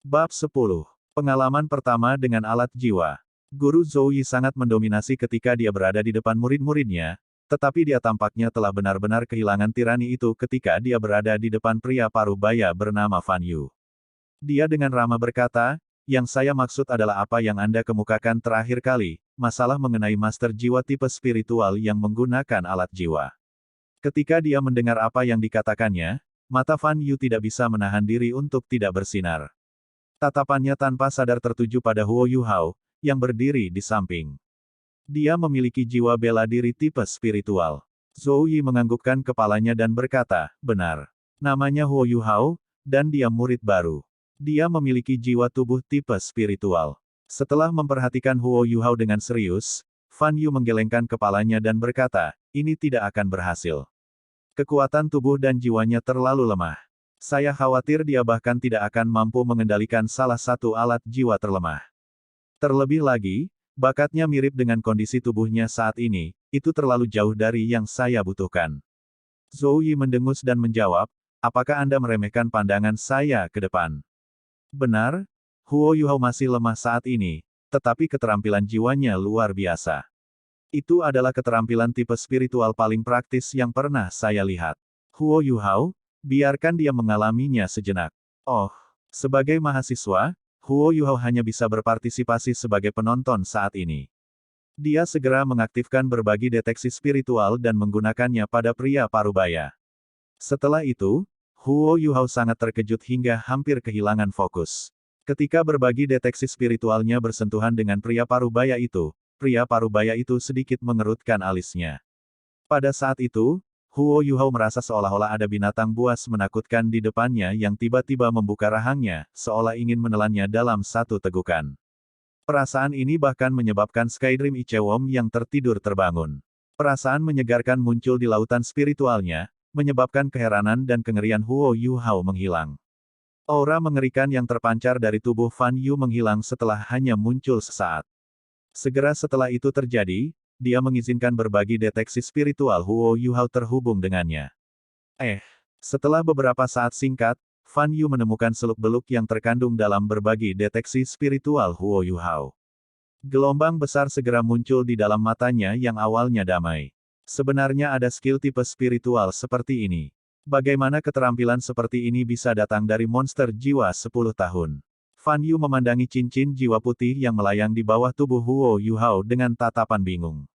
Bab 10. Pengalaman pertama dengan alat jiwa. Guru Zhou Yi sangat mendominasi ketika dia berada di depan murid-muridnya, tetapi dia tampaknya telah benar-benar kehilangan tirani itu ketika dia berada di depan pria paruh baya bernama Fan Yu. Dia dengan ramah berkata, "Yang saya maksud adalah apa yang Anda kemukakan terakhir kali, masalah mengenai master jiwa tipe spiritual yang menggunakan alat jiwa." Ketika dia mendengar apa yang dikatakannya, mata Fan Yu tidak bisa menahan diri untuk tidak bersinar. Tatapannya tanpa sadar tertuju pada Huo Yuhao, yang berdiri di samping. Dia memiliki jiwa bela diri tipe spiritual. Zhou Yi menganggukkan kepalanya dan berkata, "Benar. Namanya Huo Yuhao, dan dia murid baru. Dia memiliki jiwa tubuh tipe spiritual." Setelah memperhatikan Huo Yuhao dengan serius, Fan Yu menggelengkan kepalanya dan berkata, "Ini tidak akan berhasil. Kekuatan tubuh dan jiwanya terlalu lemah. Saya khawatir dia bahkan tidak akan mampu mengendalikan salah satu alat jiwa terlemah. Terlebih lagi, bakatnya mirip dengan kondisi tubuhnya saat ini, itu terlalu jauh dari yang saya butuhkan." Zhou Yi mendengus dan menjawab, "Apakah Anda meremehkan pandangan saya ke depan?" Benar, Huo Yuhao masih lemah saat ini, tetapi keterampilan jiwanya luar biasa. Itu adalah keterampilan tipe spiritual paling praktis yang pernah saya lihat. Huo Yuhao, biarkan dia mengalaminya sejenak. Oh, sebagai mahasiswa, Huo Yuhao hanya bisa berpartisipasi sebagai penonton saat ini. Dia segera mengaktifkan berbagi deteksi spiritual dan menggunakannya pada pria parubaya. Setelah itu, Huo Yuhao sangat terkejut hingga hampir kehilangan fokus. Ketika berbagi deteksi spiritualnya bersentuhan dengan pria parubaya itu sedikit mengerutkan alisnya. Pada saat itu, Huo Yuhao merasa seolah-olah ada binatang buas menakutkan di depannya yang tiba-tiba membuka rahangnya, seolah ingin menelannya dalam satu tegukan. Perasaan ini bahkan menyebabkan Skydream Ichewom yang tertidur terbangun. Perasaan menyegarkan muncul di lautan spiritualnya, menyebabkan keheranan dan kengerian Huo Yuhao menghilang. Aura mengerikan yang terpancar dari tubuh Fan Yu menghilang setelah hanya muncul sesaat. Segera setelah itu terjadi, dia mengizinkan berbagi deteksi spiritual Huo Yuhao terhubung dengannya. Setelah beberapa saat singkat, Fan Yu menemukan seluk-beluk yang terkandung dalam berbagi deteksi spiritual Huo Yuhao. Gelombang besar segera muncul di dalam matanya yang awalnya damai. Sebenarnya ada skill tipe spiritual seperti ini. Bagaimana keterampilan seperti ini bisa datang dari monster jiwa 10 tahun? Fan Yu memandangi cincin jiwa putih yang melayang di bawah tubuh Huo Yuhao dengan tatapan bingung.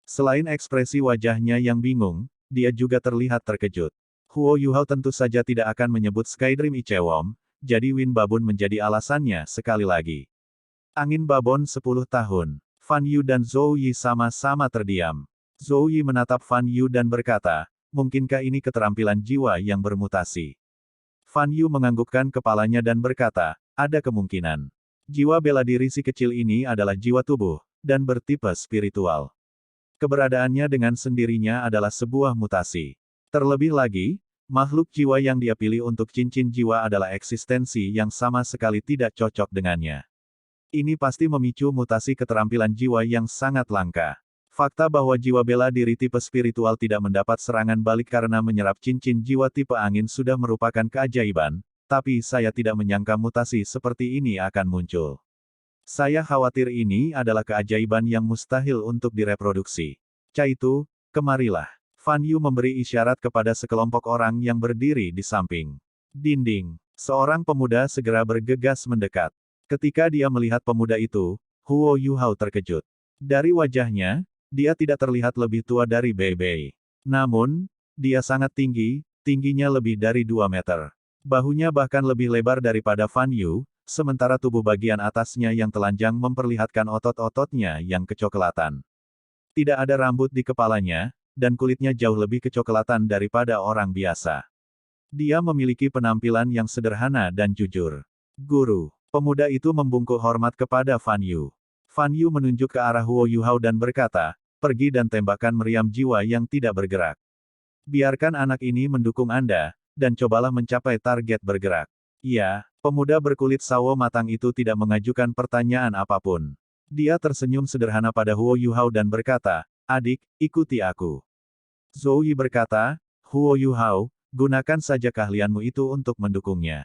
Selain ekspresi wajahnya yang bingung, dia juga terlihat terkejut. Huo Yuhao tentu saja tidak akan menyebut Skydream Ichewom, jadi Win Babun menjadi alasannya sekali lagi. Angin Babon 10 tahun. Fan Yu dan Zhou Yi sama-sama terdiam. Zhou Yi menatap Fan Yu dan berkata, "Mungkinkah ini keterampilan jiwa yang bermutasi?" Fan Yu menganggukkan kepalanya dan berkata, "Ada kemungkinan. Jiwa bela diri si kecil ini adalah jiwa tubuh, dan bertipe spiritual. Keberadaannya dengan sendirinya adalah sebuah mutasi. Terlebih lagi, makhluk jiwa yang dia pilih untuk cincin jiwa adalah eksistensi yang sama sekali tidak cocok dengannya. Ini pasti memicu mutasi keterampilan jiwa yang sangat langka. Fakta bahwa jiwa bela diri tipe spiritual tidak mendapat serangan balik karena menyerap cincin jiwa tipe angin sudah merupakan keajaiban, tapi saya tidak menyangka mutasi seperti ini akan muncul. Saya khawatir ini adalah keajaiban yang mustahil untuk direproduksi. Caitu, kemarilah." Fan Yu memberi isyarat kepada sekelompok orang yang berdiri di samping dinding. Seorang pemuda segera bergegas mendekat. Ketika dia melihat pemuda itu, Huo Yuhao terkejut. Dari wajahnya, dia tidak terlihat lebih tua dari Bei Bei. Namun, dia sangat tinggi, tingginya lebih dari 2 meter. Bahunya bahkan lebih lebar daripada Fan Yu, sementara tubuh bagian atasnya yang telanjang memperlihatkan otot-ototnya yang kecoklatan. Tidak ada rambut di kepalanya, dan kulitnya jauh lebih kecoklatan daripada orang biasa. Dia memiliki penampilan yang sederhana dan jujur. "Guru." Pemuda itu membungkuk hormat kepada Fan Yu. Fan Yu menunjuk ke arah Huo Yuhao dan berkata, "Pergi dan tembakkan meriam jiwa yang tidak bergerak. Biarkan anak ini mendukung Anda, dan cobalah mencapai target bergerak." "Iya." Pemuda berkulit sawo matang itu tidak mengajukan pertanyaan apapun. Dia tersenyum sederhana pada Huo Yuhao dan berkata, "Adik, ikuti aku." Zhou Yi berkata, "Huo Yuhao, gunakan saja keahlianmu itu untuk mendukungnya."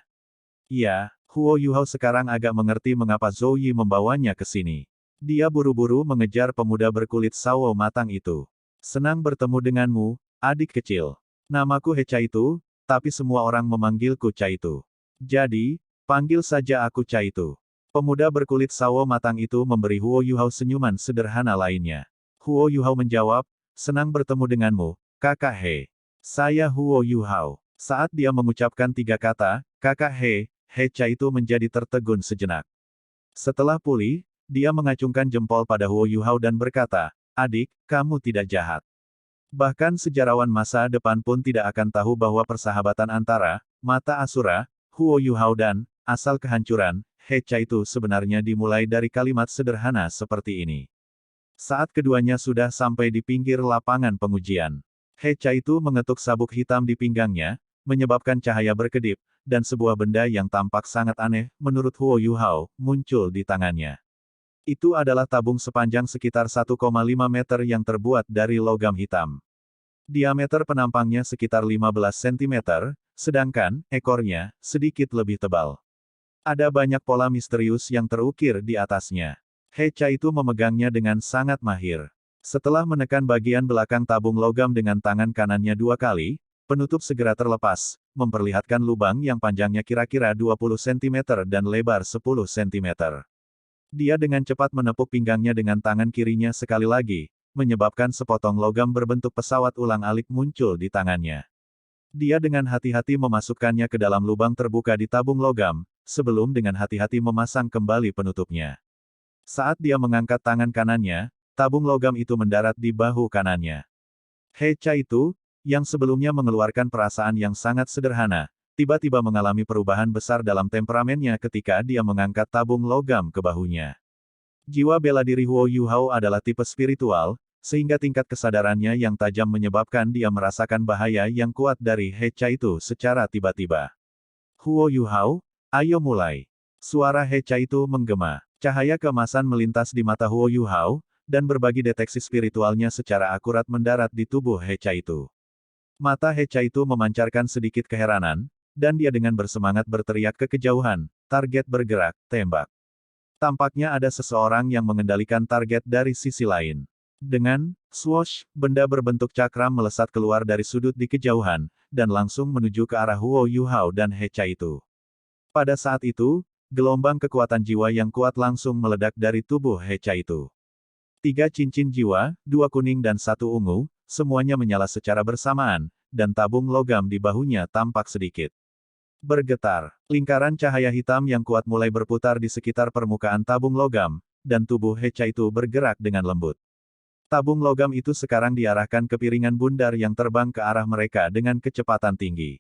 "Iya." Huo Yuhao sekarang agak mengerti mengapa Zhou Yi membawanya ke sini. Dia buru-buru mengejar pemuda berkulit sawo matang itu. Senang bertemu denganmu, adik kecil. Namaku He Chaitu, tapi semua orang memanggilku Chaitu. Jadi, panggil saja aku Chaitu. Pemuda berkulit sawo matang itu memberi Huo Yuhao senyuman sederhana lainnya. Huo Yuhao menjawab, senang bertemu denganmu, Kakak He. Saya Huo Yuhao. Saat dia mengucapkan 3 kata, Kakak He Chaitu menjadi tertegun sejenak. Setelah pulih, dia mengacungkan jempol pada Huo Yuhao dan berkata, adik, kamu tidak jahat. Bahkan sejarawan masa depan pun tidak akan tahu bahwa persahabatan antara mata Asura, Huo Yuhao dan asal kehancuran, He Chaitu sebenarnya dimulai dari kalimat sederhana seperti ini. Saat keduanya sudah sampai di pinggir lapangan pengujian, He Chaitu mengetuk sabuk hitam di pinggangnya, menyebabkan cahaya berkedip, dan sebuah benda yang tampak sangat aneh, menurut Huo Yuhao, muncul di tangannya. Itu adalah tabung sepanjang sekitar 1,5 meter yang terbuat dari logam hitam. Diameter penampangnya sekitar 15 cm, sedangkan ekornya sedikit lebih tebal. Ada banyak pola misterius yang terukir di atasnya. He Chaitu memegangnya dengan sangat mahir. Setelah menekan bagian belakang tabung logam dengan tangan kanannya 2 kali, penutup segera terlepas, memperlihatkan lubang yang panjangnya kira-kira 20 cm dan lebar 10 cm. Dia dengan cepat menepuk pinggangnya dengan tangan kirinya sekali lagi, menyebabkan sepotong logam berbentuk pesawat ulang-alik muncul di tangannya. Dia dengan hati-hati memasukkannya ke dalam lubang terbuka di tabung logam, sebelum dengan hati-hati memasang kembali penutupnya. Saat dia mengangkat tangan kanannya, tabung logam itu mendarat di bahu kanannya. He Chaitu, yang sebelumnya mengeluarkan perasaan yang sangat sederhana, tiba-tiba mengalami perubahan besar dalam temperamennya ketika dia mengangkat tabung logam ke bahunya. Jiwa bela diri Huo Yuhao adalah tipe spiritual, sehingga tingkat kesadarannya yang tajam menyebabkan dia merasakan bahaya yang kuat dari He Chaitu secara tiba-tiba. Huo Yuhao, ayo mulai. Suara He Chaitu menggema. Cahaya keemasan melintas di mata Huo Yuhao, dan berbagi deteksi spiritualnya secara akurat mendarat di tubuh He Chaitu. Mata He Chaitu memancarkan sedikit keheranan, dan dia dengan bersemangat berteriak ke kejauhan, target bergerak, tembak. Tampaknya ada seseorang yang mengendalikan target dari sisi lain. Dengan swoosh, benda berbentuk cakram melesat keluar dari sudut di kejauhan, dan langsung menuju ke arah Huo Yuhao dan He Chaitu. Pada saat itu, gelombang kekuatan jiwa yang kuat langsung meledak dari tubuh He Chaitu. 3 cincin jiwa, 2 kuning dan 1 ungu, semuanya menyala secara bersamaan, dan tabung logam di bahunya tampak sedikit bergetar. Lingkaran cahaya hitam yang kuat mulai berputar di sekitar permukaan tabung logam, dan tubuh He Chaitu bergerak dengan lembut. Tabung logam itu sekarang diarahkan ke piringan bundar yang terbang ke arah mereka dengan kecepatan tinggi.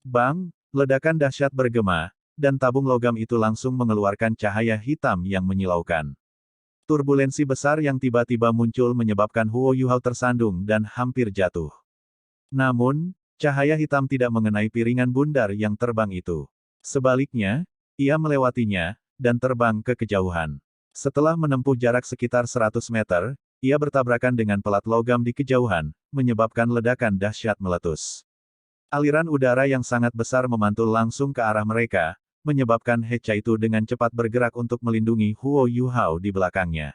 Bang! Ledakan dahsyat bergema, dan tabung logam itu langsung mengeluarkan cahaya hitam yang menyilaukan. Turbulensi besar yang tiba-tiba muncul menyebabkan Huo Yuhao tersandung dan hampir jatuh. Namun, cahaya hitam tidak mengenai piringan bundar yang terbang itu. Sebaliknya, ia melewatinya, dan terbang ke kejauhan. Setelah menempuh jarak sekitar 100 meter, ia bertabrakan dengan pelat logam di kejauhan, menyebabkan ledakan dahsyat meletus. Aliran udara yang sangat besar memantul langsung ke arah mereka, menyebabkan He Chaitu dengan cepat bergerak untuk melindungi Huo Yuhao di belakangnya.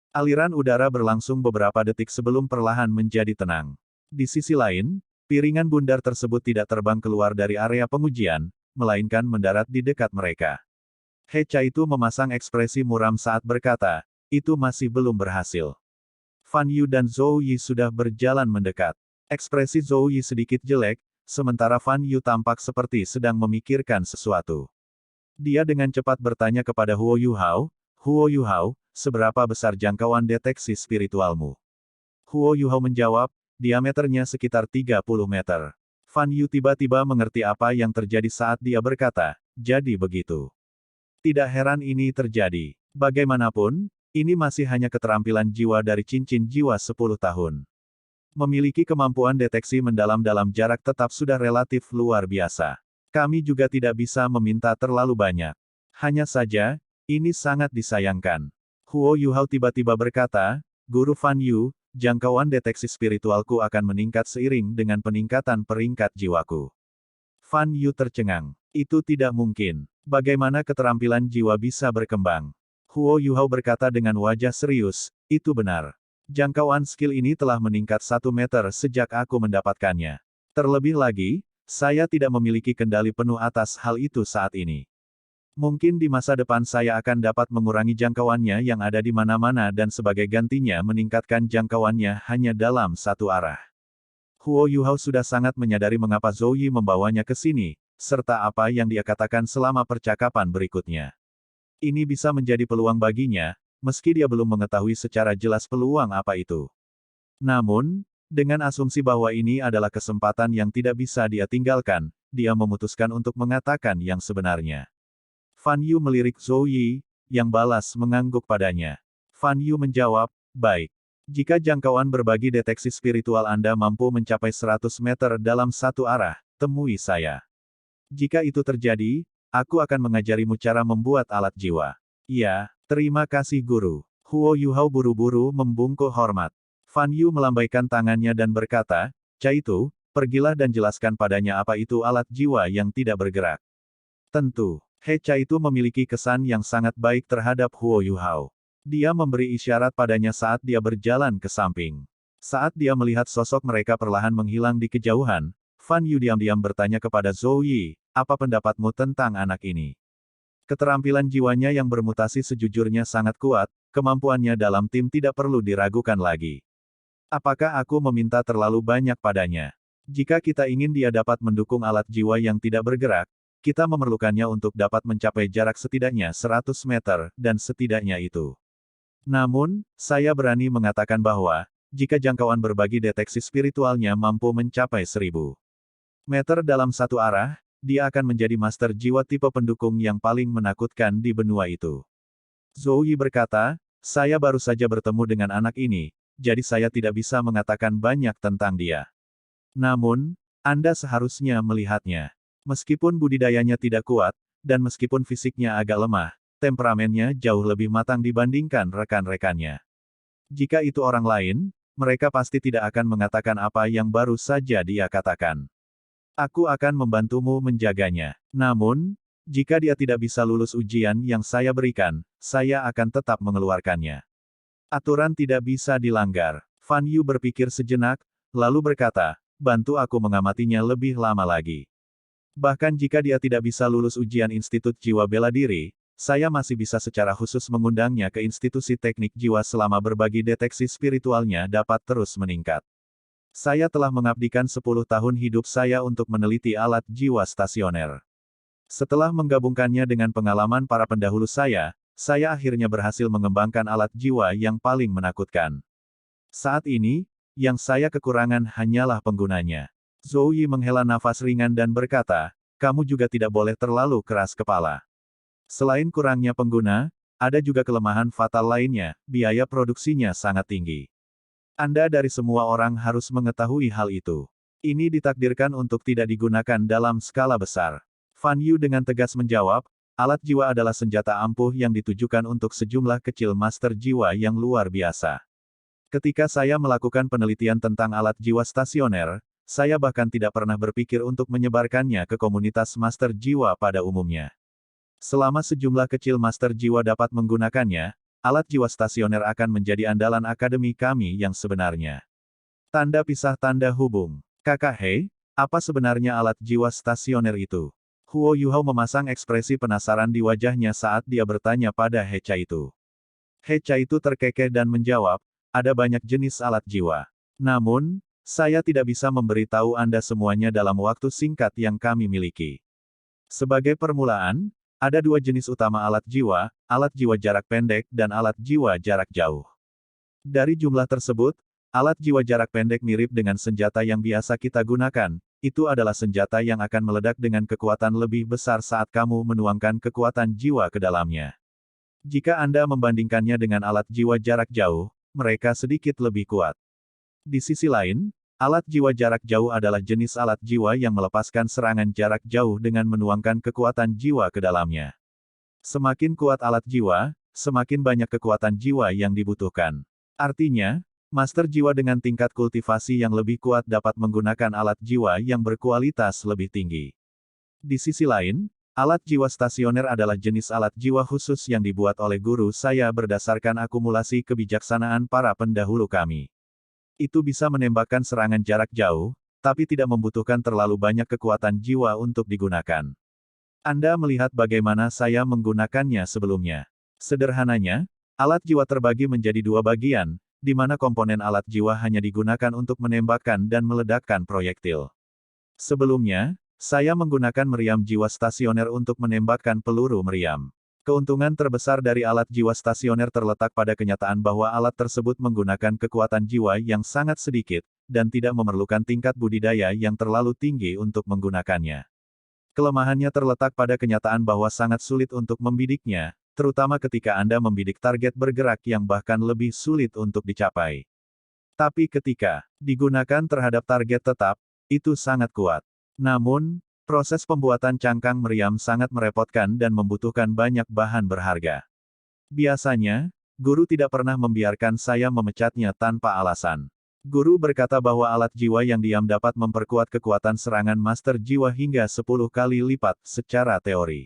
Aliran udara berlangsung beberapa detik sebelum perlahan menjadi tenang. Di sisi lain, piringan bundar tersebut tidak terbang keluar dari area pengujian, melainkan mendarat di dekat mereka. He Chaitu memasang ekspresi muram saat berkata, itu masih belum berhasil. Fan Yu dan Zhou Yi sudah berjalan mendekat. Ekspresi Zhou Yi sedikit jelek, sementara Fan Yu tampak seperti sedang memikirkan sesuatu. Dia dengan cepat bertanya kepada Huo Yuhao, seberapa besar jangkauan deteksi spiritualmu? Huo Yuhao menjawab, diameternya sekitar 30 meter. Fan Yu tiba-tiba mengerti apa yang terjadi saat dia berkata, jadi begitu. Tidak heran ini terjadi. Bagaimanapun, ini masih hanya keterampilan jiwa dari cincin jiwa 10 tahun. Memiliki kemampuan deteksi mendalam dalam jarak tetap sudah relatif luar biasa. Kami juga tidak bisa meminta terlalu banyak. Hanya saja, ini sangat disayangkan. Huo Yuhao tiba-tiba berkata, Guru Fan Yu, jangkauan deteksi spiritualku akan meningkat seiring dengan peningkatan peringkat jiwaku. Fan Yu tercengang. Itu tidak mungkin. Bagaimana keterampilan jiwa bisa berkembang? Huo Yuhao berkata dengan wajah serius, itu benar. Jangkauan skill ini telah meningkat 1 meter sejak aku mendapatkannya. Terlebih lagi, saya tidak memiliki kendali penuh atas hal itu saat ini. Mungkin di masa depan saya akan dapat mengurangi jangkauannya yang ada di mana-mana dan sebagai gantinya meningkatkan jangkauannya hanya dalam satu arah. Huo Yuhao sudah sangat menyadari mengapa Zhou Yi membawanya ke sini, serta apa yang dia katakan selama percakapan berikutnya. Ini bisa menjadi peluang baginya, meski dia belum mengetahui secara jelas peluang apa itu. Namun, dengan asumsi bahwa ini adalah kesempatan yang tidak bisa dia tinggalkan, dia memutuskan untuk mengatakan yang sebenarnya. Fan Yu melirik Zhou Yi, yang balas mengangguk padanya. Fan Yu menjawab, baik. Jika jangkauan berbagi deteksi spiritual Anda mampu mencapai 100 meter dalam satu arah, temui saya. Jika itu terjadi, aku akan mengajarimu cara membuat alat jiwa. Ya, terima kasih guru. Huo Yuhao buru-buru membungkuk hormat. Fan Yu melambaikan tangannya dan berkata, Caitu, pergilah dan jelaskan padanya apa itu alat jiwa yang tidak bergerak. Tentu. He Caitu memiliki kesan yang sangat baik terhadap Huo Yuhao. Dia memberi isyarat padanya saat dia berjalan ke samping. Saat dia melihat sosok mereka perlahan menghilang di kejauhan, Fan Yu diam-diam bertanya kepada Zhou Yi, apa pendapatmu tentang anak ini? Keterampilan jiwanya yang bermutasi sejujurnya sangat kuat, kemampuannya dalam tim tidak perlu diragukan lagi. Apakah aku meminta terlalu banyak padanya? Jika kita ingin dia dapat mendukung alat jiwa yang tidak bergerak, kita memerlukannya untuk dapat mencapai jarak setidaknya 100 meter, dan setidaknya itu. Namun, saya berani mengatakan bahwa, jika jangkauan berbagi deteksi spiritualnya mampu mencapai 1000 meter dalam satu arah, dia akan menjadi master jiwa tipe pendukung yang paling menakutkan di benua itu. Zhou Yi berkata, saya baru saja bertemu dengan anak ini, jadi saya tidak bisa mengatakan banyak tentang dia. Namun, Anda seharusnya melihatnya. Meskipun budidayanya tidak kuat, dan meskipun fisiknya agak lemah, temperamennya jauh lebih matang dibandingkan rekan-rekannya. Jika itu orang lain, mereka pasti tidak akan mengatakan apa yang baru saja dia katakan. Aku akan membantumu menjaganya. Namun, jika dia tidak bisa lulus ujian yang saya berikan, saya akan tetap mengeluarkannya. Aturan tidak bisa dilanggar. Fan Yu berpikir sejenak, lalu berkata, bantu aku mengamatinya lebih lama lagi. Bahkan jika dia tidak bisa lulus ujian Institut Jiwa Bela Diri, saya masih bisa secara khusus mengundangnya ke institusi teknik jiwa selama berbagi deteksi spiritualnya dapat terus meningkat. Saya telah mengabdikan 10 tahun hidup saya untuk meneliti alat jiwa stasioner. Setelah menggabungkannya dengan pengalaman para pendahulu saya akhirnya berhasil mengembangkan alat jiwa yang paling menakutkan. Saat ini, yang saya kekurangan hanyalah penggunanya. Zhou Yi menghela nafas ringan dan berkata, kamu juga tidak boleh terlalu keras kepala. Selain kurangnya pengguna, ada juga kelemahan fatal lainnya, biaya produksinya sangat tinggi. Anda dari semua orang harus mengetahui hal itu. Ini ditakdirkan untuk tidak digunakan dalam skala besar. Fan Yu dengan tegas menjawab, alat jiwa adalah senjata ampuh yang ditujukan untuk sejumlah kecil master jiwa yang luar biasa. Ketika saya melakukan penelitian tentang alat jiwa stasioner, saya bahkan tidak pernah berpikir untuk menyebarkannya ke komunitas master jiwa pada umumnya. Selama sejumlah kecil master jiwa dapat menggunakannya, alat jiwa stasioner akan menjadi andalan akademi kami yang sebenarnya. Tanda pisah tanda hubung. Kakak He, apa sebenarnya alat jiwa stasioner itu? Huo Yuhao memasang ekspresi penasaran di wajahnya saat dia bertanya pada He Caitu. He Caitu terkekeh dan menjawab, ada banyak jenis alat jiwa. Namun, saya tidak bisa memberitahu Anda semuanya dalam waktu singkat yang kami miliki. Sebagai permulaan, ada dua jenis utama alat jiwa jarak pendek dan alat jiwa jarak jauh. Dari jumlah tersebut, alat jiwa jarak pendek mirip dengan senjata yang biasa kita gunakan, itu adalah senjata yang akan meledak dengan kekuatan lebih besar saat kamu menuangkan kekuatan jiwa ke dalamnya. Jika Anda membandingkannya dengan alat jiwa jarak jauh, mereka sedikit lebih kuat. Di sisi lain, alat jiwa jarak jauh adalah jenis alat jiwa yang melepaskan serangan jarak jauh dengan menuangkan kekuatan jiwa ke dalamnya. Semakin kuat alat jiwa, semakin banyak kekuatan jiwa yang dibutuhkan. Artinya, master jiwa dengan tingkat kultivasi yang lebih kuat dapat menggunakan alat jiwa yang berkualitas lebih tinggi. Di sisi lain, alat jiwa stasioner adalah jenis alat jiwa khusus yang dibuat oleh guru saya berdasarkan akumulasi kebijaksanaan para pendahulu kami. Itu bisa menembakkan serangan jarak jauh, tapi tidak membutuhkan terlalu banyak kekuatan jiwa untuk digunakan. Anda melihat bagaimana saya menggunakannya sebelumnya. Sederhananya, alat jiwa terbagi menjadi dua bagian, di mana komponen alat jiwa hanya digunakan untuk menembakkan dan meledakkan proyektil. Sebelumnya, saya menggunakan meriam jiwa stasioner untuk menembakkan peluru meriam. Keuntungan terbesar dari alat jiwa stasioner terletak pada kenyataan bahwa alat tersebut menggunakan kekuatan jiwa yang sangat sedikit, dan tidak memerlukan tingkat budidaya yang terlalu tinggi untuk menggunakannya. Kelemahannya terletak pada kenyataan bahwa sangat sulit untuk membidiknya, terutama ketika Anda membidik target bergerak yang bahkan lebih sulit untuk dicapai. Tapi ketika digunakan terhadap target tetap, itu sangat kuat. Namun, proses pembuatan cangkang meriam sangat merepotkan dan membutuhkan banyak bahan berharga. Biasanya, guru tidak pernah membiarkan saya memecatnya tanpa alasan. Guru berkata bahwa alat jiwa yang diam dapat memperkuat kekuatan serangan master jiwa hingga 10 kali lipat secara teori.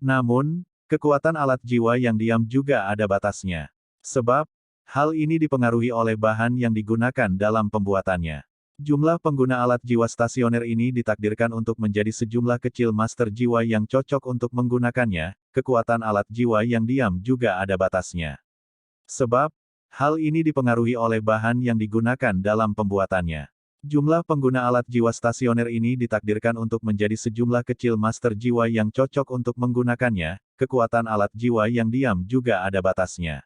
Namun, kekuatan alat jiwa yang diam juga ada batasnya. Sebab, hal ini dipengaruhi oleh bahan yang digunakan dalam pembuatannya. Jumlah pengguna alat jiwa stasioner ini ditakdirkan untuk menjadi sejumlah kecil master jiwa yang cocok untuk menggunakannya, kekuatan alat jiwa yang diam juga ada batasnya. Sebab, hal ini dipengaruhi oleh bahan yang digunakan dalam pembuatannya. Jumlah pengguna alat jiwa stasioner ini ditakdirkan untuk menjadi sejumlah kecil master jiwa yang cocok untuk menggunakannya, kekuatan alat jiwa yang diam juga ada batasnya.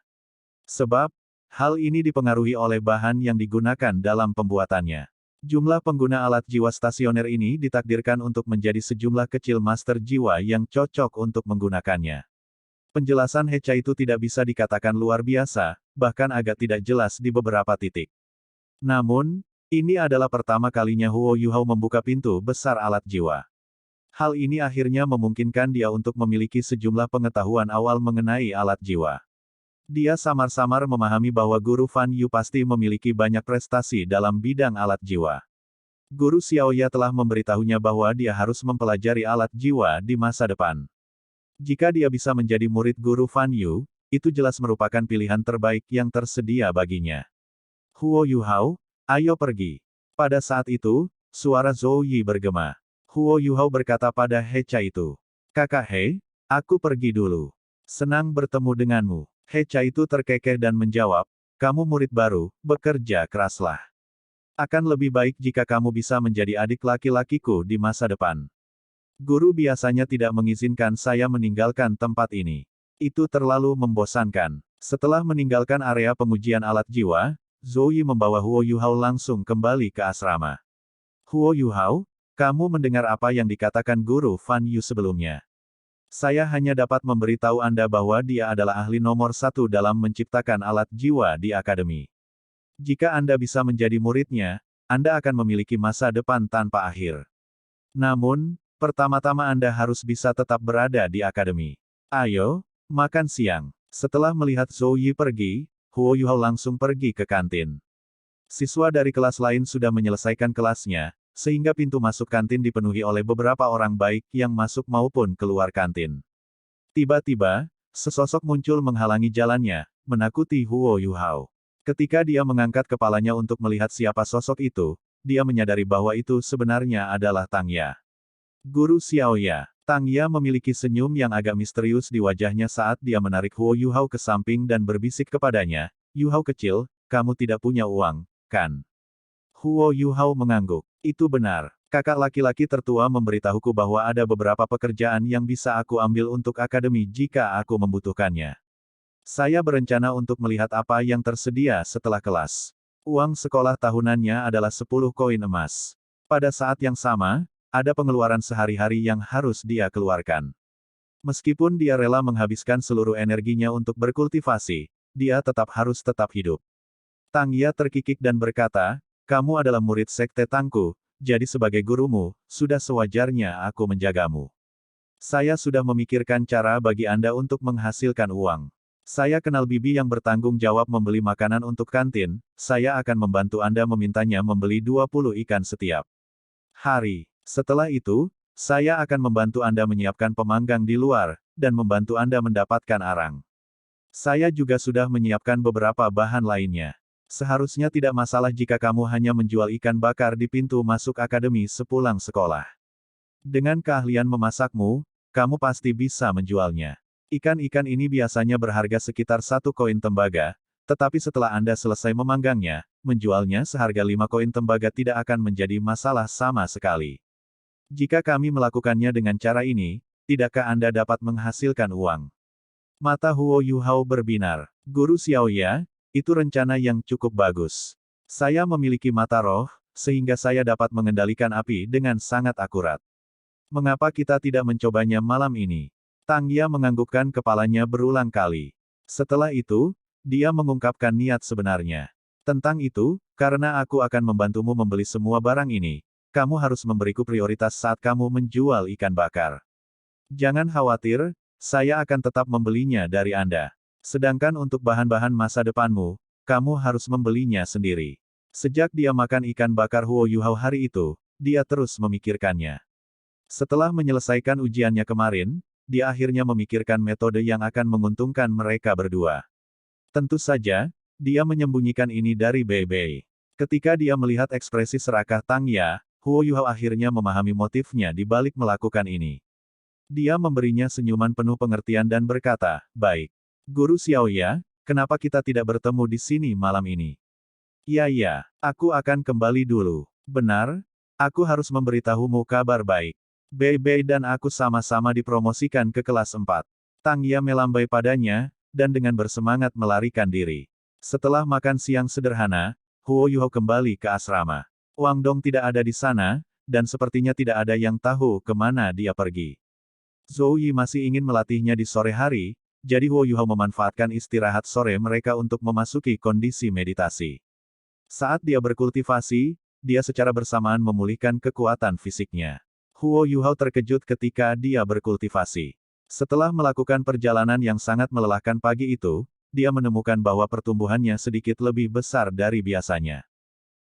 Sebab, hal ini dipengaruhi oleh bahan yang digunakan dalam pembuatannya. Jumlah pengguna alat jiwa stasioner ini ditakdirkan untuk menjadi sejumlah kecil master jiwa yang cocok untuk menggunakannya. Penjelasan Hecha itu tidak bisa dikatakan luar biasa, bahkan agak tidak jelas di beberapa titik. Namun, ini adalah pertama kalinya Huo Yuhao membuka pintu besar alat jiwa. Hal ini akhirnya memungkinkan dia untuk memiliki sejumlah pengetahuan awal mengenai alat jiwa. Dia samar-samar memahami bahwa Guru Fan Yu pasti memiliki banyak prestasi dalam bidang alat jiwa. Guru Xiaoya telah memberitahunya bahwa dia harus mempelajari alat jiwa di masa depan. Jika dia bisa menjadi murid Guru Fan Yu, itu jelas merupakan pilihan terbaik yang tersedia baginya. Huo Yuhao, ayo pergi. Pada saat itu, suara Zhou Yi bergema. Huo Yuhao berkata pada Hecha itu, "Kakak He, aku pergi dulu. Senang bertemu denganmu." Hecha itu terkekeh dan menjawab, "Kamu murid baru, bekerja keraslah. Akan lebih baik jika kamu bisa menjadi adik laki-lakiku di masa depan. Guru biasanya tidak mengizinkan saya meninggalkan tempat ini. Itu terlalu membosankan." Setelah meninggalkan area pengujian alat jiwa, Zhou Yi membawa Huo Yuhao langsung kembali ke asrama. "Huo Yuhao, kamu mendengar apa yang dikatakan Guru Fan Yu sebelumnya? Saya hanya dapat memberitahu Anda bahwa dia adalah ahli nomor satu dalam menciptakan alat jiwa di akademi. Jika Anda bisa menjadi muridnya, Anda akan memiliki masa depan tanpa akhir. Namun, pertama-tama Anda harus bisa tetap berada di akademi. Ayo, makan siang." Setelah melihat Zhou Yi pergi, Huo Yuhao langsung pergi ke kantin. Siswa dari kelas lain sudah menyelesaikan kelasnya, sehingga pintu masuk kantin dipenuhi oleh beberapa orang baik yang masuk maupun keluar kantin. Tiba-tiba, sesosok muncul menghalangi jalannya, menakuti Huo Yuhao. Ketika dia mengangkat kepalanya untuk melihat siapa sosok itu, dia menyadari bahwa itu sebenarnya adalah Tang Ya. Guru Xiaoya. Tang Ya memiliki senyum yang agak misterius di wajahnya saat dia menarik Huo Yuhao ke samping dan berbisik kepadanya, "Yuhao kecil, kamu tidak punya uang, kan?" Huo Yuhao mengangguk. "Itu benar. Kakak laki-laki tertua memberitahuku bahwa ada beberapa pekerjaan yang bisa aku ambil untuk akademi jika aku membutuhkannya. Saya berencana untuk melihat apa yang tersedia setelah kelas. Uang sekolah tahunannya adalah 10 koin emas. Pada saat yang sama, ada pengeluaran sehari-hari yang harus dia keluarkan. Meskipun dia rela menghabiskan seluruh energinya untuk berkultivasi, dia tetap harus tetap hidup." Tang Ya terkikik dan berkata, "Kamu adalah murid sekte Tangku, jadi sebagai gurumu, sudah sewajarnya aku menjagamu. Saya sudah memikirkan cara bagi Anda untuk menghasilkan uang. Saya kenal bibi yang bertanggung jawab membeli makanan untuk kantin, saya akan membantu Anda memintanya membeli 20 ikan setiap hari. Setelah itu, saya akan membantu Anda menyiapkan pemanggang di luar, dan membantu Anda mendapatkan arang. Saya juga sudah menyiapkan beberapa bahan lainnya. Seharusnya tidak masalah jika kamu hanya menjual ikan bakar di pintu masuk akademi sepulang sekolah. Dengan keahlian memasakmu, kamu pasti bisa menjualnya. Ikan-ikan ini biasanya berharga sekitar 1 koin tembaga, tetapi setelah Anda selesai memanggangnya, menjualnya seharga 5 koin tembaga tidak akan menjadi masalah sama sekali. Jika kami melakukannya dengan cara ini, tidakkah Anda dapat menghasilkan uang? Mata Huo Yuhao berbinar. Guru Xiaoya, itu rencana yang cukup bagus. Saya memiliki mata roh, sehingga saya dapat mengendalikan api dengan sangat akurat. Mengapa kita tidak mencobanya malam ini? Tang Ya menganggukkan kepalanya berulang kali. Setelah itu, dia mengungkapkan niat sebenarnya. Tentang itu, karena aku akan membantumu membeli semua barang ini, kamu harus memberiku prioritas saat kamu menjual ikan bakar. Jangan khawatir, saya akan tetap membelinya dari Anda. Sedangkan untuk bahan-bahan masa depanmu, kamu harus membelinya sendiri. Sejak dia makan ikan bakar Huo Yuhao hari itu, dia terus memikirkannya. Setelah menyelesaikan ujiannya kemarin, dia akhirnya memikirkan metode yang akan menguntungkan mereka berdua. Tentu saja, dia menyembunyikan ini dari Bei Bei. Ketika dia melihat ekspresi serakah Tang Ya, Huo Yuhao akhirnya memahami motifnya di balik melakukan ini. Dia memberinya senyuman penuh pengertian dan berkata, "Baik. Guru Xiaoya, kenapa kita tidak bertemu di sini malam ini?" "Ya, aku akan kembali dulu." "Benar, aku harus memberitahumu kabar baik. Bei Bei dan aku sama-sama dipromosikan ke kelas 4. Tang Ya melambai padanya, dan dengan bersemangat melarikan diri. Setelah makan siang sederhana, Huo Yuhao kembali ke asrama. Wang Dong tidak ada di sana, dan sepertinya tidak ada yang tahu kemana dia pergi. Zhou Yi masih ingin melatihnya di sore hari, jadi Huo Yuhao memanfaatkan istirahat sore mereka untuk memasuki kondisi meditasi. Saat dia berkultivasi, dia secara bersamaan memulihkan kekuatan fisiknya. Huo Yuhao terkejut ketika dia berkultivasi. Setelah melakukan perjalanan yang sangat melelahkan pagi itu, dia menemukan bahwa pertumbuhannya sedikit lebih besar dari biasanya.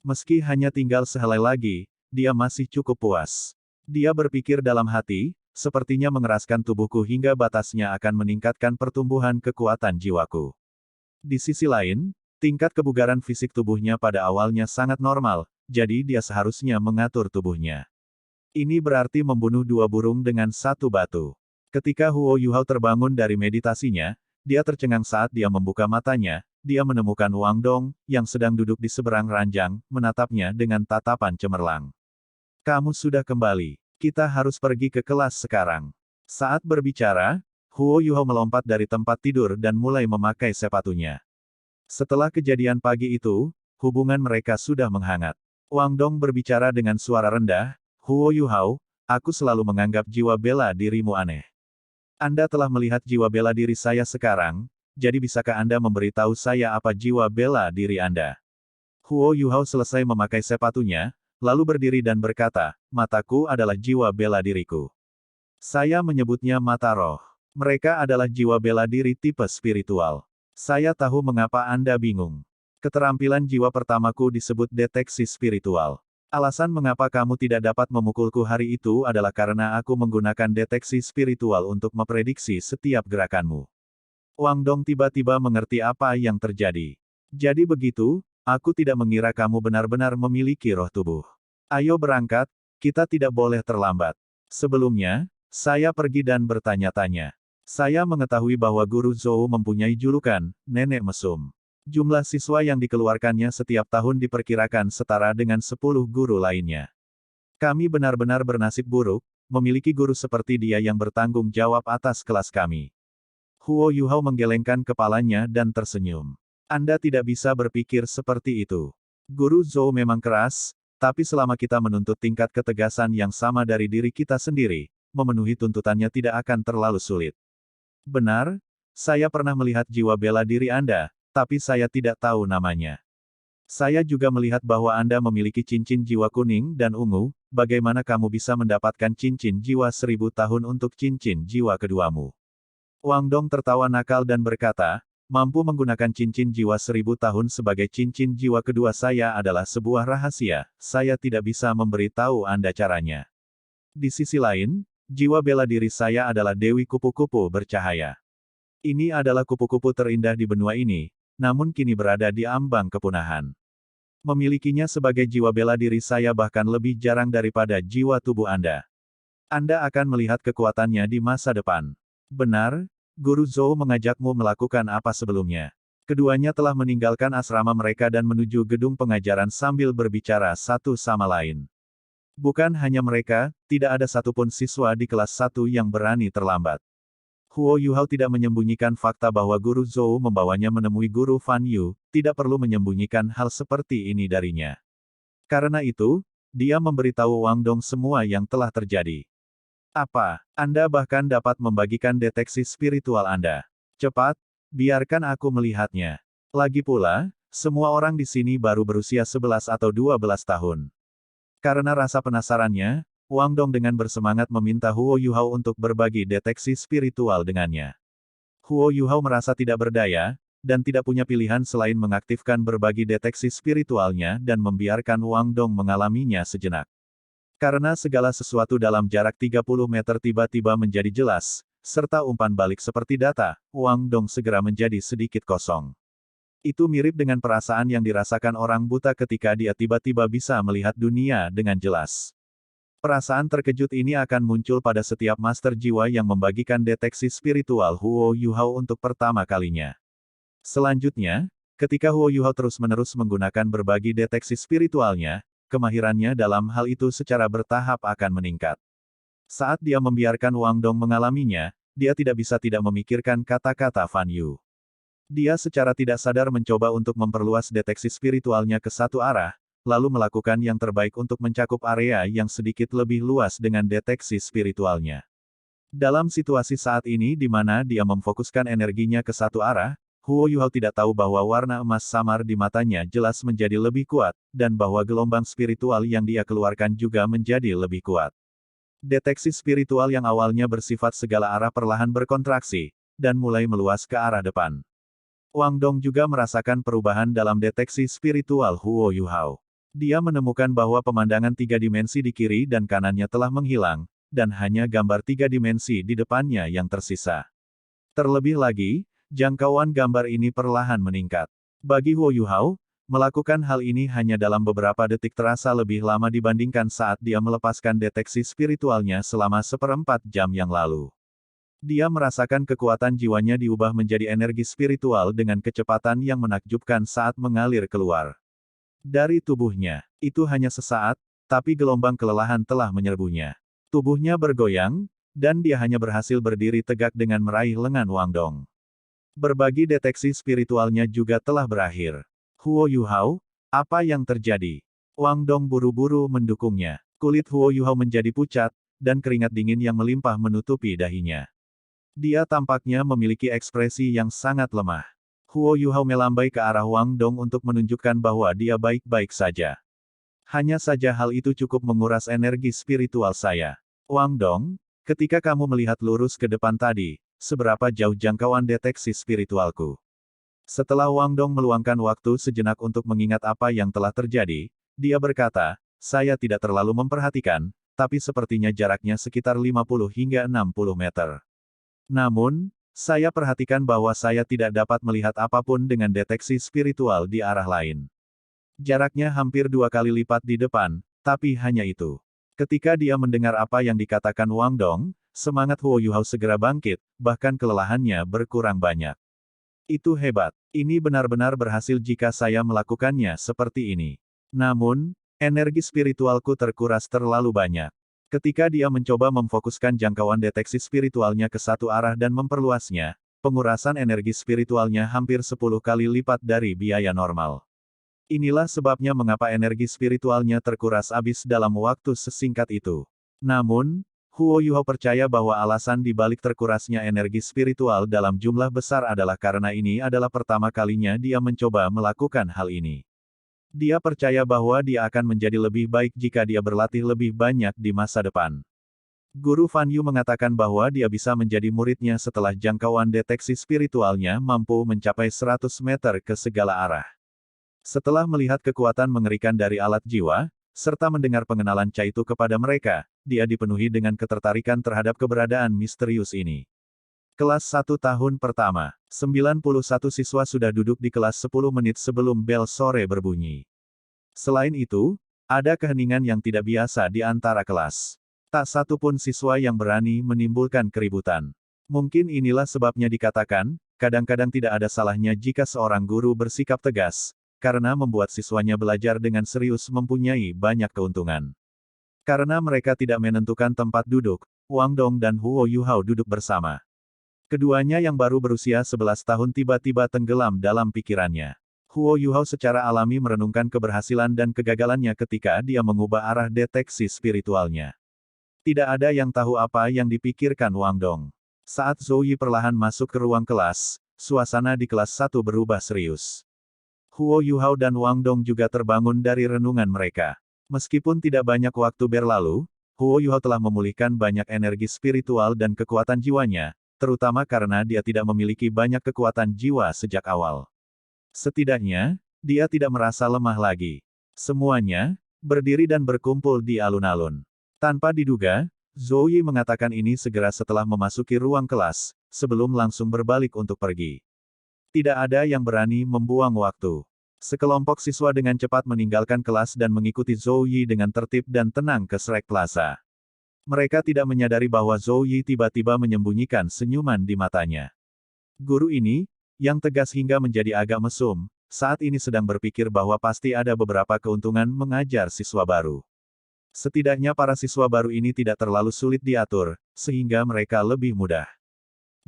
Meski hanya tinggal sehelai lagi, dia masih cukup puas. Dia berpikir dalam hati, sepertinya mengeraskan tubuhku hingga batasnya akan meningkatkan pertumbuhan kekuatan jiwaku. Di sisi lain, tingkat kebugaran fisik tubuhnya pada awalnya sangat normal, jadi dia seharusnya mengatur tubuhnya. Ini berarti membunuh 2 burung dengan 1 batu. Ketika Huo Yuhao terbangun dari meditasinya, dia tercengang saat dia membuka matanya, dia menemukan Wang Dong, yang sedang duduk di seberang ranjang, menatapnya dengan tatapan cemerlang. "Kamu sudah kembali. Kita harus pergi ke kelas sekarang." Saat berbicara, Huo Yuhao melompat dari tempat tidur dan mulai memakai sepatunya. Setelah kejadian pagi itu, hubungan mereka sudah menghangat. Wang Dong berbicara dengan suara rendah, "Huo Yuhao, aku selalu menganggap jiwa bela dirimu aneh. Anda telah melihat jiwa bela diri saya sekarang, jadi bisakah Anda memberitahu saya apa jiwa bela diri Anda?" Huo Yuhao selesai memakai sepatunya, lalu berdiri dan berkata, "Mataku adalah jiwa bela diriku. Saya menyebutnya mata roh. Mereka adalah jiwa bela diri tipe spiritual. Saya tahu mengapa Anda bingung. Keterampilan jiwa pertamaku disebut deteksi spiritual. Alasan mengapa kamu tidak dapat memukulku hari itu adalah karena aku menggunakan deteksi spiritual untuk memprediksi setiap gerakanmu." Wang Dong tiba-tiba mengerti apa yang terjadi. "Jadi begitu, aku tidak mengira kamu benar-benar memiliki roh tubuh. Ayo berangkat, kita tidak boleh terlambat. Sebelumnya, saya pergi dan bertanya-tanya. Saya mengetahui bahwa Guru Zhou mempunyai julukan, Nenek Mesum. Jumlah siswa yang dikeluarkannya setiap tahun diperkirakan setara dengan 10 guru lainnya. Kami benar-benar bernasib buruk, memiliki guru seperti dia yang bertanggung jawab atas kelas kami." Huo Yuhao menggelengkan kepalanya dan tersenyum. "Anda tidak bisa berpikir seperti itu. Guru Zhou memang keras, tapi selama kita menuntut tingkat ketegasan yang sama dari diri kita sendiri, memenuhi tuntutannya tidak akan terlalu sulit." "Benar, saya pernah melihat jiwa bela diri Anda, tapi saya tidak tahu namanya. Saya juga melihat bahwa Anda memiliki cincin jiwa kuning dan ungu, bagaimana kamu bisa mendapatkan cincin jiwa 1000 tahun untuk cincin jiwa keduamu?" Wang Dong tertawa nakal dan berkata, "Mampu menggunakan cincin jiwa 1000 tahun sebagai cincin jiwa kedua saya adalah sebuah rahasia, saya tidak bisa memberitahu Anda caranya." Di sisi lain, jiwa bela diri saya adalah Dewi Kupu-Kupu bercahaya. Ini adalah kupu-kupu terindah di benua ini, namun kini berada di ambang kepunahan. Memilikinya sebagai jiwa bela diri saya bahkan lebih jarang daripada jiwa tubuh Anda. Anda akan melihat kekuatannya di masa depan. Benar, Guru Zhou mengajakmu melakukan apa sebelumnya? Keduanya telah meninggalkan asrama mereka dan menuju gedung pengajaran sambil berbicara satu sama lain. Bukan hanya mereka, tidak ada satupun siswa di kelas 1 yang berani terlambat. Huo Yuhao tidak menyembunyikan fakta bahwa Guru Zhou membawanya menemui Guru Fan Yu, tidak perlu menyembunyikan hal seperti ini darinya. Karena itu, dia memberitahu Wang Dong semua yang telah terjadi. Apa? Anda bahkan dapat membagikan deteksi spiritual Anda. Cepat, biarkan aku melihatnya. Lagi pula, semua orang di sini baru berusia 11 atau 12 tahun. Karena rasa penasarannya, Wang Dong dengan bersemangat meminta Huo Yuhao untuk berbagi deteksi spiritual dengannya. Huo Yuhao merasa tidak berdaya, dan tidak punya pilihan selain mengaktifkan berbagi deteksi spiritualnya dan membiarkan Wang Dong mengalaminya sejenak. Karena segala sesuatu dalam jarak 30 meter tiba-tiba menjadi jelas, serta umpan balik seperti data, Wang Dong segera menjadi sedikit kosong. Itu mirip dengan perasaan yang dirasakan orang buta ketika dia tiba-tiba bisa melihat dunia dengan jelas. Perasaan terkejut ini akan muncul pada setiap master jiwa yang membagikan deteksi spiritual Huo Yuhao untuk pertama kalinya. Selanjutnya, ketika Huo Yuhao terus-menerus menggunakan berbagi deteksi spiritualnya, kemahirannya dalam hal itu secara bertahap akan meningkat. Saat dia membiarkan Wang Dong mengalaminya, dia tidak bisa tidak memikirkan kata-kata Fan Yu. Dia secara tidak sadar mencoba untuk memperluas deteksi spiritualnya ke satu arah, lalu melakukan yang terbaik untuk mencakup area yang sedikit lebih luas dengan deteksi spiritualnya. Dalam situasi saat ini di mana dia memfokuskan energinya ke satu arah, Huo Yuhao tidak tahu bahwa warna emas samar di matanya jelas menjadi lebih kuat, dan bahwa gelombang spiritual yang dia keluarkan juga menjadi lebih kuat. Deteksi spiritual yang awalnya bersifat segala arah perlahan berkontraksi, dan mulai meluas ke arah depan. Wang Dong juga merasakan perubahan dalam deteksi spiritual Huo Yuhao. Dia menemukan bahwa pemandangan tiga dimensi di kiri dan kanannya telah menghilang, dan hanya gambar tiga dimensi di depannya yang tersisa. Terlebih lagi, jangkauan gambar ini perlahan meningkat. Bagi Huo Yuhao, melakukan hal ini hanya dalam beberapa detik terasa lebih lama dibandingkan saat dia melepaskan deteksi spiritualnya selama 1/4 jam yang lalu. Dia merasakan kekuatan jiwanya diubah menjadi energi spiritual dengan kecepatan yang menakjubkan saat mengalir keluar dari tubuhnya. Itu hanya sesaat, tapi gelombang kelelahan telah menyerbunya. Tubuhnya bergoyang, dan dia hanya berhasil berdiri tegak dengan meraih lengan Wang Dong. Berbagi deteksi spiritualnya juga telah berakhir. Huo Yuhao, apa yang terjadi? Wang Dong buru-buru mendukungnya. Kulit Huo Yuhao menjadi pucat, dan keringat dingin yang melimpah menutupi dahinya. Dia tampaknya memiliki ekspresi yang sangat lemah. Huo Yuhao melambai ke arah Wang Dong untuk menunjukkan bahwa dia baik-baik saja. Hanya saja hal itu cukup menguras energi spiritual saya. Wang Dong, ketika kamu melihat lurus ke depan tadi, seberapa jauh jangkauan deteksi spiritualku? Setelah Wang Dong meluangkan waktu sejenak untuk mengingat apa yang telah terjadi, dia berkata, saya tidak terlalu memperhatikan, tapi sepertinya jaraknya sekitar 50 hingga 60 meter. Namun, saya perhatikan bahwa saya tidak dapat melihat apapun dengan deteksi spiritual di arah lain. Jaraknya hampir 2 kali lipat di depan, tapi hanya itu. Ketika dia mendengar apa yang dikatakan Wang Dong, semangat Huo Yuhao segera bangkit, bahkan kelelahannya berkurang banyak. Itu hebat. Ini benar-benar berhasil jika saya melakukannya seperti ini. Namun, energi spiritualku terkuras terlalu banyak. Ketika dia mencoba memfokuskan jangkauan deteksi spiritualnya ke satu arah dan memperluasnya, pengurasan energi spiritualnya hampir 10 kali lipat dari biaya normal. Inilah sebabnya mengapa energi spiritualnya terkuras habis dalam waktu sesingkat itu. Namun, Huo Yuhao percaya bahwa alasan di balik terkurasnya energi spiritual dalam jumlah besar adalah karena ini adalah pertama kalinya dia mencoba melakukan hal ini. Dia percaya bahwa dia akan menjadi lebih baik jika dia berlatih lebih banyak di masa depan. Guru Fan Yu mengatakan bahwa dia bisa menjadi muridnya setelah jangkauan deteksi spiritualnya mampu mencapai 100 meter ke segala arah. Setelah melihat kekuatan mengerikan dari alat jiwa, serta mendengar pengenalan Ca itu kepada mereka, dia dipenuhi dengan ketertarikan terhadap keberadaan misterius ini. Kelas 1 tahun pertama, 91 siswa sudah duduk di kelas 10 menit sebelum bel sore berbunyi. Selain itu, ada keheningan yang tidak biasa di antara kelas. Tak satu pun siswa yang berani menimbulkan keributan. Mungkin inilah sebabnya dikatakan, kadang-kadang tidak ada salahnya jika seorang guru bersikap tegas, karena membuat siswanya belajar dengan serius mempunyai banyak keuntungan. Karena mereka tidak menentukan tempat duduk, Wang Dong dan Huo Yuhao duduk bersama. Keduanya yang baru berusia 11 tahun tiba-tiba tenggelam dalam pikirannya. Huo Yuhao secara alami merenungkan keberhasilan dan kegagalannya ketika dia mengubah arah deteksi spiritualnya. Tidak ada yang tahu apa yang dipikirkan Wang Dong. Saat Zhou Yi perlahan masuk ke ruang kelas, suasana di kelas 1 berubah serius. Huo Yuhao dan Wang Dong juga terbangun dari renungan mereka. Meskipun tidak banyak waktu berlalu, Huo Yuhao telah memulihkan banyak energi spiritual dan kekuatan jiwanya, terutama karena dia tidak memiliki banyak kekuatan jiwa sejak awal. Setidaknya, dia tidak merasa lemah lagi. Semuanya berdiri dan berkumpul di alun-alun. Tanpa diduga, Zhou Yi mengatakan ini segera setelah memasuki ruang kelas, sebelum langsung berbalik untuk pergi. Tidak ada yang berani membuang waktu. Sekelompok siswa dengan cepat meninggalkan kelas dan mengikuti Zhou Yi dengan tertib dan tenang ke Shrek Plaza. Mereka tidak menyadari bahwa Zhou Yi tiba-tiba menyembunyikan senyuman di matanya. Guru ini, yang tegas hingga menjadi agak mesum, saat ini sedang berpikir bahwa pasti ada beberapa keuntungan mengajar siswa baru. Setidaknya para siswa baru ini tidak terlalu sulit diatur, sehingga mereka lebih mudah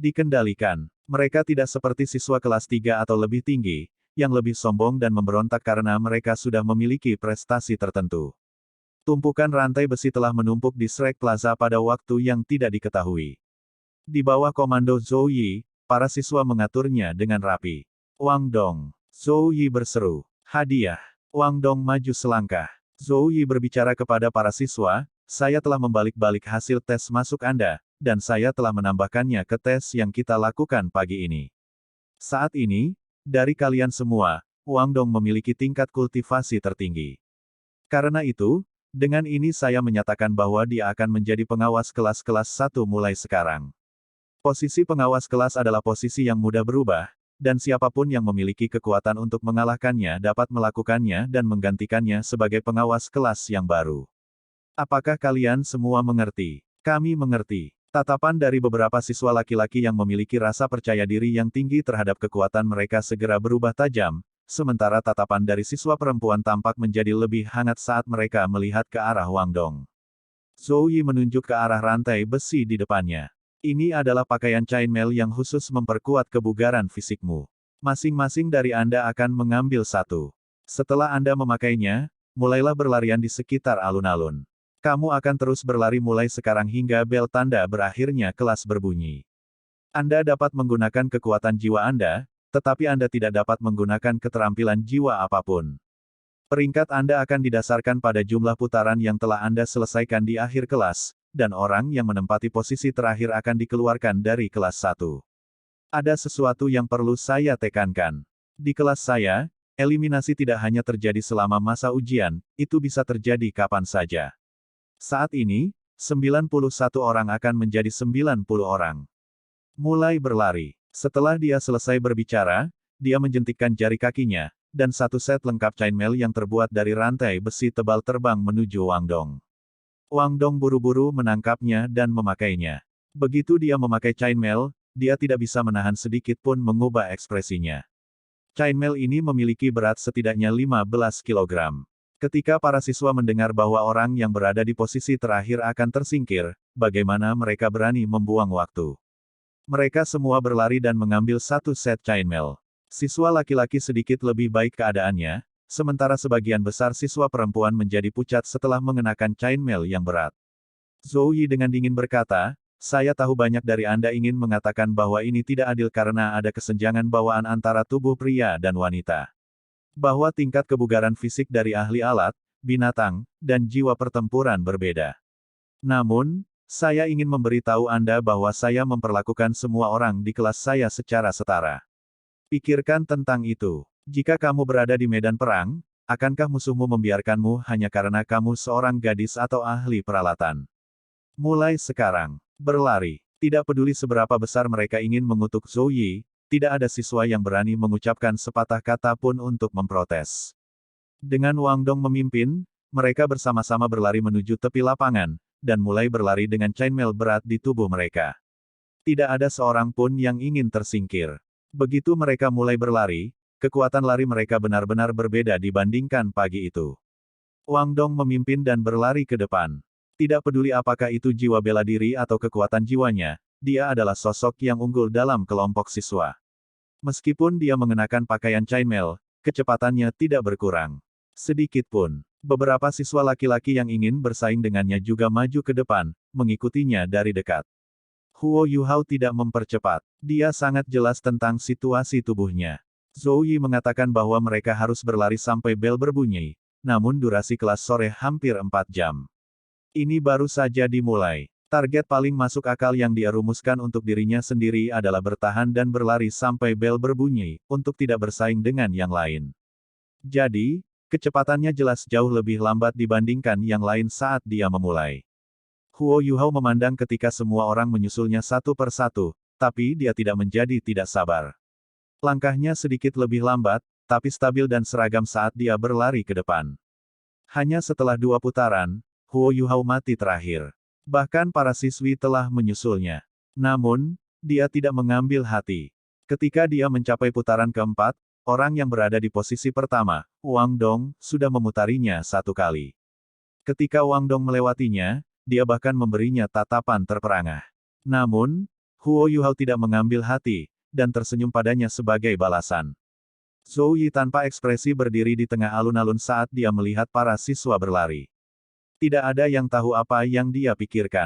dikendalikan. Mereka tidak seperti siswa kelas 3 atau lebih tinggi, yang lebih sombong dan memberontak karena mereka sudah memiliki prestasi tertentu. Tumpukan rantai besi telah menumpuk di Shrek Plaza pada waktu yang tidak diketahui. Di bawah komando Zhou Yi, para siswa mengaturnya dengan rapi. Wang Dong. Zhou Yi berseru. Hadiah. Wang Dong maju selangkah. Zhou Yi berbicara kepada para siswa, saya telah membalik-balik hasil tes masuk Anda, dan saya telah menambahkannya ke tes yang kita lakukan pagi ini. Saat ini, dari kalian semua, Wang Dong memiliki tingkat kultivasi tertinggi. Karena itu, dengan ini saya menyatakan bahwa dia akan menjadi pengawas kelas-kelas 1 mulai sekarang. Posisi pengawas kelas adalah posisi yang mudah berubah, dan siapapun yang memiliki kekuatan untuk mengalahkannya dapat melakukannya dan menggantikannya sebagai pengawas kelas yang baru. Apakah kalian semua mengerti? Kami mengerti. Tatapan dari beberapa siswa laki-laki yang memiliki rasa percaya diri yang tinggi terhadap kekuatan mereka segera berubah tajam, sementara tatapan dari siswa perempuan tampak menjadi lebih hangat saat mereka melihat ke arah Wang Dong. Zhou Yi menunjuk ke arah rantai besi di depannya. Ini adalah pakaian chainmail yang khusus memperkuat kebugaran fisikmu. Masing-masing dari Anda akan mengambil satu. Setelah Anda memakainya, mulailah berlarian di sekitar alun-alun. Kamu akan terus berlari mulai sekarang hingga bel tanda berakhirnya kelas berbunyi. Anda dapat menggunakan kekuatan jiwa Anda, tetapi Anda tidak dapat menggunakan keterampilan jiwa apapun. Peringkat Anda akan didasarkan pada jumlah putaran yang telah Anda selesaikan di akhir kelas, dan orang yang menempati posisi terakhir akan dikeluarkan dari kelas 1. Ada sesuatu yang perlu saya tekankan. Di kelas saya, eliminasi tidak hanya terjadi selama masa ujian, itu bisa terjadi kapan saja. Saat ini, 91 orang akan menjadi 90 orang. Mulai berlari. Setelah dia selesai berbicara, dia menjentikkan jari kakinya, dan satu set lengkap chainmail yang terbuat dari rantai besi tebal terbang menuju Wang Dong. Wang Dong buru-buru menangkapnya dan memakainya. Begitu dia memakai chainmail, dia tidak bisa menahan sedikit pun mengubah ekspresinya. Chainmail ini memiliki berat setidaknya 15 kg. Ketika para siswa mendengar bahwa orang yang berada di posisi terakhir akan tersingkir, bagaimana mereka berani membuang waktu? Mereka semua berlari dan mengambil satu set chainmail. Siswa laki-laki sedikit lebih baik keadaannya, sementara sebagian besar siswa perempuan menjadi pucat setelah mengenakan chainmail yang berat. Zhou Yi dengan dingin berkata, saya tahu banyak dari Anda ingin mengatakan bahwa ini tidak adil karena ada kesenjangan bawaan antara tubuh pria dan wanita. Bahwa tingkat kebugaran fisik dari ahli alat, binatang, dan jiwa pertempuran berbeda. Namun, saya ingin memberitahu Anda bahwa saya memperlakukan semua orang di kelas saya secara setara. Pikirkan tentang itu. Jika kamu berada di medan perang, akankah musuhmu membiarkanmu hanya karena kamu seorang gadis atau ahli peralatan? Mulai sekarang, berlari. Tidak peduli seberapa besar mereka ingin mengutuk Zhou Yi, tidak ada siswa yang berani mengucapkan sepatah kata pun untuk memprotes. Dengan Wang Dong memimpin, mereka bersama-sama berlari menuju tepi lapangan, dan mulai berlari dengan chainmail berat di tubuh mereka. Tidak ada seorang pun yang ingin tersingkir. Begitu mereka mulai berlari, kekuatan lari mereka benar-benar berbeda dibandingkan pagi itu. Wang Dong memimpin dan berlari ke depan. Tidak peduli apakah itu jiwa bela diri atau kekuatan jiwanya, dia adalah sosok yang unggul dalam kelompok siswa. Meskipun dia mengenakan pakaian chainmail, kecepatannya tidak berkurang. Sedikit pun. Beberapa siswa laki-laki yang ingin bersaing dengannya juga maju ke depan, mengikutinya dari dekat. Huo Yuhao tidak mempercepat. Dia sangat jelas tentang situasi tubuhnya. Zhou Yi mengatakan bahwa mereka harus berlari sampai bel berbunyi, namun durasi kelas sore hampir 4 jam. Ini baru saja dimulai. Target paling masuk akal yang dia rumuskan untuk dirinya sendiri adalah bertahan dan berlari sampai bel berbunyi, untuk tidak bersaing dengan yang lain. Jadi, kecepatannya jelas jauh lebih lambat dibandingkan yang lain saat dia memulai. Huo Yuhao memandang ketika semua orang menyusulnya satu per satu, tapi dia tidak menjadi tidak sabar. Langkahnya sedikit lebih lambat, tapi stabil dan seragam saat dia berlari ke depan. Hanya setelah 2 putaran, Huo Yuhao mati terakhir. Bahkan para siswi telah menyusulnya. Namun, dia tidak mengambil hati. Ketika dia mencapai putaran keempat, orang yang berada di posisi pertama, Wang Dong, sudah memutarinya 1 kali. Ketika Wang Dong melewatinya, dia bahkan memberinya tatapan terperangah. Namun, Huo Yuhao tidak mengambil hati, dan tersenyum padanya sebagai balasan. Zhou Yi tanpa ekspresi berdiri di tengah alun-alun saat dia melihat para siswa berlari. Tidak ada yang tahu apa yang dia pikirkan.